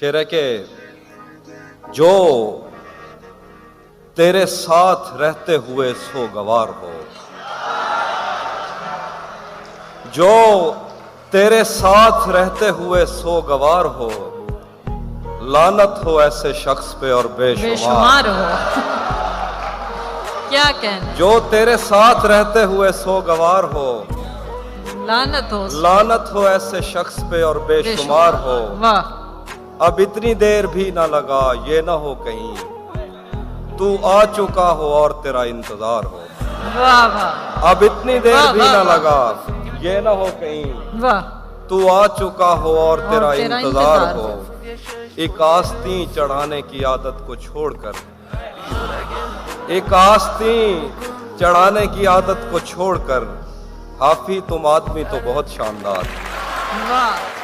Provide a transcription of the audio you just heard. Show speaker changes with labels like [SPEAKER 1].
[SPEAKER 1] शेर है कि जो तेरे साथ रहते हुए सो गवार हो, जो तेरे साथ रहते हुए सो गवार हो, लानत हो ऐसे शख्स पे और बेशुमार
[SPEAKER 2] हो। क्या कहना।
[SPEAKER 1] जो तेरे साथ रहते हुए सो गवार हो, लानत हो ऐसे शख्स पे और बेशुमार हो।
[SPEAKER 2] वाह।
[SPEAKER 1] अब इतनी देर भी ना लगा, ये ना हो कहीं तू आ चुका हो और तेरा इंतजार हो।
[SPEAKER 2] वाह वाह।
[SPEAKER 1] अब इतनी देर भी ना लगा, ये ना हो कहीं
[SPEAKER 2] वाह
[SPEAKER 1] तू आ चुका हो और तेरा इंतजार हो। एक आस्तीं चढ़ाने की आदत को छोड़कर, एक आस्तीं चढ़ाने की आदत को छोड़कर, हाफी तुम आदमी तो बहुत शानदार।
[SPEAKER 2] वाह।